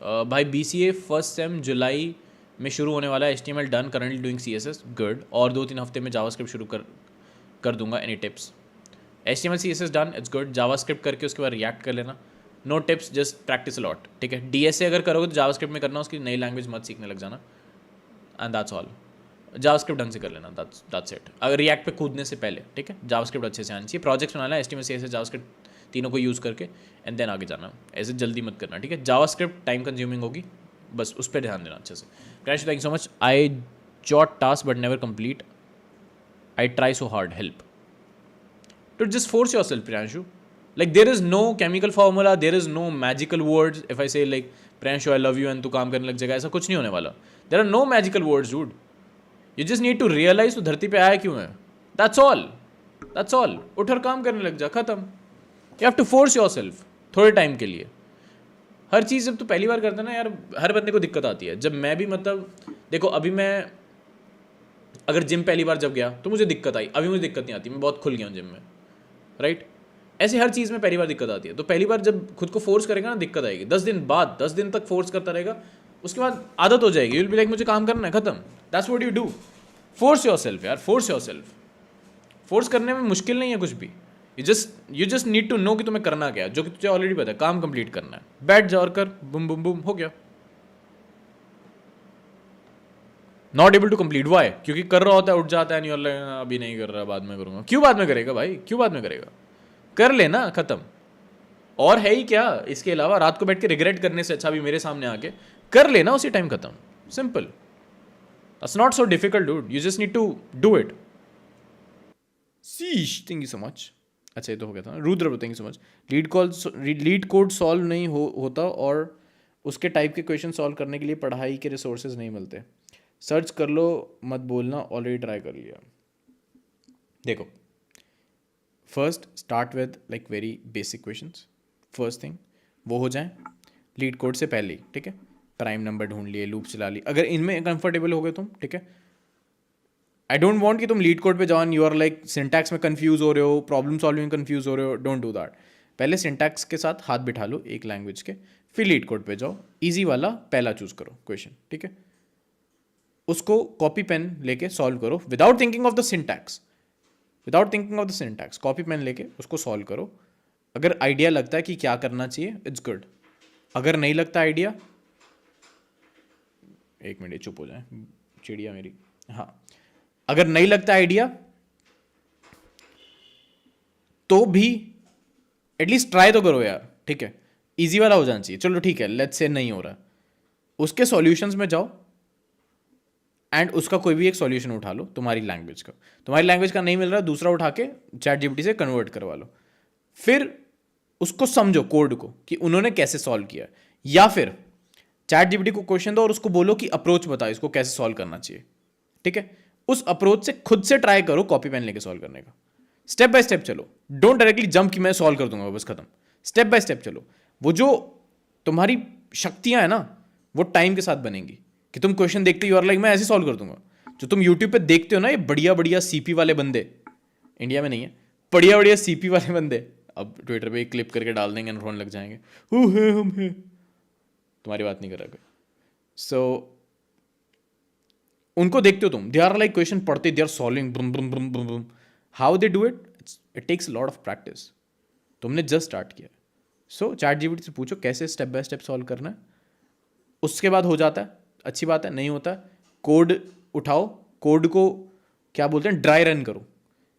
भाई BCA first sem जुलाई में शुरू होने वाला है. HTML done, currently doing CSS, good. और 2-3 हफ्ते में जावास्क्रिप्ट शुरू कर दूंगा. Any tips? HTML CSS done, it's good. JavaScript करके उसके बाद रिएक्ट कर लेना. No tips, just practice a lot. ठीक है. DSA अगर करोगे तो जावास्क्रिप्ट में करना, उसकी नई लैंग्वेज मत सीखने लग जाना. And that's all. जावास्क्रिप्ट ढंग से कर लेना, दैट्स इट. अगर रिएक्ट पे कूदने से पहले, ठीक है, जावास्क्रिप्ट अच्छे से आनी चाहिए. प्रोजेक्ट्स बनाना है HTML CSS जावास्क्रिप्ट तीनों को यूज़ करके, एंड देन आगे जाना. ऐसे जल्दी मत करना, ठीक है. जावास्क्रिप्ट टाइम कंज्यूमिंग होगी, बस उस पर ध्यान देना अच्छे से. Crash, thank you so much. I jot task but never complete. I try so hard, help. तो just force yourself, Priyanshu. Like there is no chemical formula, there is no magical words. If I say like Pranshu, I love you and तू काम करने लग जाएगा, ऐसा कुछ नहीं होने वाला. There are no magical words, dude. You just need to realize तू धरती पे आया क्यों है. That's all. That's all. उठ और काम करने लग जा, खत्म. You have to force yourself थोड़े टाइम के लिए. हर चीज़ जब तू पहली बार करता है ना यार, हर बंदे को दिक्कत आती है. जब मैं भी मतलब देखो, अभी मैं अगर जिम पहली बार जब गया तो मुझे दिक्कत आई. अभी मुझे दिक्कत नहीं आती, मैं बहुत खुल गया हूँ जिम में, राइट. ऐसे हर चीज़ में पहली बार दिक्कत आती है. तो पहली बार जब खुद को फोर्स करेगा ना, दिक्कत आएगी. 10 दिन बाद, 10 दिन तक फोर्स करता रहेगा, उसके बाद आदत हो जाएगी. यू विल बी लाइक मुझे काम करना है, खत्म. That's what you do. Force yourself यार, फोर्स योरसेल्फ. फोर्स करने में मुश्किल नहीं है कुछ भी. You just need to know कि तुम्हें करना क्या है, जो कि तुझे ऑलरेडी पता है. काम कंप्लीट करना है, बैठ जा और कर. बुम बुम बुम, हो गया. Not able to complete, why? क्योंकि कर रहा होता है, उठ जाता है, नहीं, अभी नहीं कर रहा, बाद में करूँगा. क्यों बाद में करेगा भाई, क्यों बाद में करेगा? कर लेना, खत्म. और है ही क्या इसके अलावा? रात को बैठ के रिग्रेट करने से अच्छा भी मेरे सामने आके कर लेना, उसी टाइम खत्म. Simple. That's not so difficult, dude. You just need to do it. Sheesh, thank you so much. अच्छा, ये तो हो गया था. Rudra, thank you so much. LeetCode solve नहीं होता और उसके टाइप के क्वेश्चन सॉल्व करने के लिए पढ़ाई के रिसोर्सेज नहीं मिलते. सर्च कर लो, मत बोलना ऑलरेडी ट्राई कर लिया. देखो, first start with like very basic questions. First thing वो हो जाए लीड कोड से पहले ही, ठीक है. प्राइम नंबर ढूंढ लिए, लूप चला ली, अगर इनमें कंफर्टेबल हो गए तुम, ठीक है. आई डोंट वांट कि तुम लीड कोड पे जाओ, यू आर लाइक सिंटैक्स में कंफ्यूज हो रहे हो, प्रॉब्लम सॉल्विंग कंफ्यूज हो रहे हो. Don't do that. पहले सिंटैक्स के साथ हाथ बिठा लो एक लैंग्वेज के, फिर लीड कोड पे जाओ. ईजी वाला पहला चूज करो क्वेश्चन, ठीक है. उसको कॉपी पेन लेके सॉल्व करो without thinking of the syntax. Without thinking of the syntax copy pen लेके उसको सॉल्व करो. अगर आइडिया लगता है कि क्या करना चाहिए, इट्स गुड. अगर नहीं लगता आइडिया, एक मिनट चुप हो जाए चिड़िया मेरी. हाँ, अगर नहीं लगता आइडिया तो भी एटलीस्ट ट्राई तो करो यार, ठीक है. इजी वाला हो जाना चाहिए. चलो ठीक है, लेट्स से नहीं हो रहा, उसके सॉल्यूशंस में जाओ एंड उसका कोई भी एक सॉल्यूशन उठा लो. तुम्हारी लैंग्वेज का नहीं मिल रहा, दूसरा उठा के चैट जीपीटी से कन्वर्ट करवा लो. फिर उसको समझो कोड को कि उन्होंने कैसे सॉल्व किया. या फिर चैट जीपीटी को क्वेश्चन दो और उसको बोलो कि अप्रोच बताओ, इसको कैसे सॉल्व करना चाहिए, ठीक है. उस अप्रोच से खुद से ट्राई करो कॉपी पेन लेके सॉल्व करने का. स्टेप बाय स्टेप चलो. डोंट डायरेक्टली जंप कि मैं सॉल्व कर दूंगा बस खत्म. स्टेप बाय स्टेप चलो. वो जो तुम्हारी शक्तियां हैं ना, वो टाइम के साथ बनेंगी. कि तुम क्वेश्चन देखते ही और लाइक मैं ऐसे सॉल्व कर दूंगा. जो तुम यूट्यूब पे देखते हो ना, ये बढ़िया बढ़िया सीपी वाले बंदे, इंडिया में नहीं है, बढ़िया बढ़िया सीपी वाले बंदे, अब ट्विटर पे क्लिप करके डाल देंगे, रोने लग जाएंगे, हु है हम हैं. तुम्हारी बात नहीं कर रहा कोई. सो उनको देखते हो तुम, दे आर लाइक क्वेश्चन पढ़ते, दे आर सॉल्विंग ब्रुम ब्रुम ब्रुम ब्रुम ब्रुम. How they do it? It takes lot of practice. तुमने जस्ट स्टार्ट किया. सो चैट जीपीटी से पूछो कैसे स्टेप बाय स्टेप सॉल्व करना है. उसके बाद हो जाता है, अच्छी बात है. नहीं होता, कोड उठाओ, कोड को क्या बोलते हैं, ड्राई रन करो.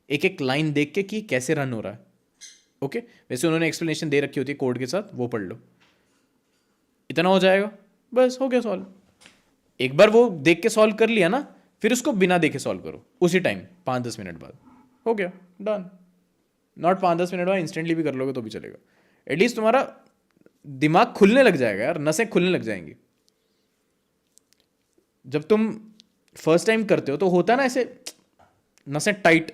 एक एक लाइन देख के कि कैसे रन हो रहा है. ओके, वैसे उन्होंने एक्सप्लेनेशन दे रखी होती है कोड के साथ, वो पढ़ लो. इतना हो जाएगा, बस हो गया सॉल्व. एक बार वो देख के सॉल्व कर लिया ना, फिर उसको बिना देखे सॉल्व करो उसी टाइम 5-10 मिनट बाद, हो गया डन. नॉट 5-10 मिनट बाद, इंस्टेंटली भी कर लोगे तो भी चलेगा. एटलीस्ट तुम्हारा दिमाग खुलने लग जाएगा यार, नसें खुलने लग जाएंगी. जब तुम फर्स्ट टाइम करते हो तो होता है ना ऐसे नसें टाइट,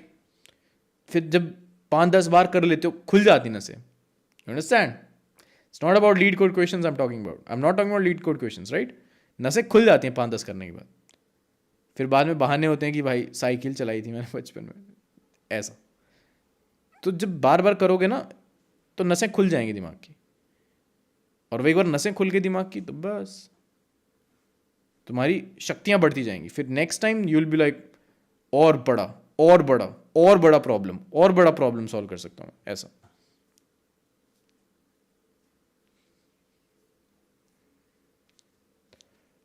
फिर जब 5-10 बार कर लेते हो खुल जाती नसें. You understand? It's not about leet code questions I am talking about. I am not talking about leet code questions, right. नसें खुल जाती हैं 5-10 करने के बाद. फिर बाद में बहाने होते हैं कि भाई साइकिल चलाई थी मैंने बचपन में, ऐसा. तो जब बार बार करोगे ना तो नसें खुल जाएंगी दिमाग की. और वो एक बार नसें खुल के दिमाग की तो बस तुम्हारी शक्तियां बढ़ती जाएंगी. फिर next time you will be like और बड़ा और बड़ा और बड़ा प्रॉब्लम और बड़ा प्रॉब्लम सॉल्व कर सकता हूँ ऐसा.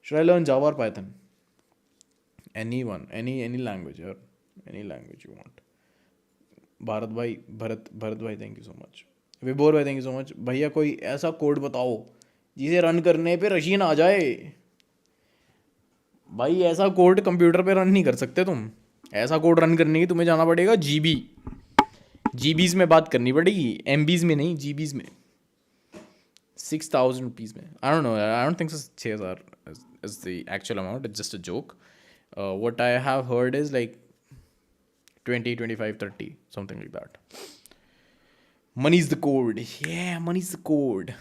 Should I learn Java or Python? Anyone, any language, यार, any language you want. Bharat भाई थैंक यू सो मच. विभोर भाई थैंक यू सो मच. भैया कोई ऐसा कोड बताओ जिसे रन करने पे रशीन आ जाए. भाई ऐसा कोड कंप्यूटर पे रन नहीं कर सकते तुम. ऐसा कोड रन करने की तुम्हें जाना पड़ेगा जीबीज में बात करनी पड़ेगी, एमबीज में नहीं, जीबीज में. 6,000 रुपीज़ में. I don't know, I don't think 6,000 is the actual amount. It's just a joke. What I have heard is like 20, 25, 30, something like that. Money's the code. Yeah, money's the code.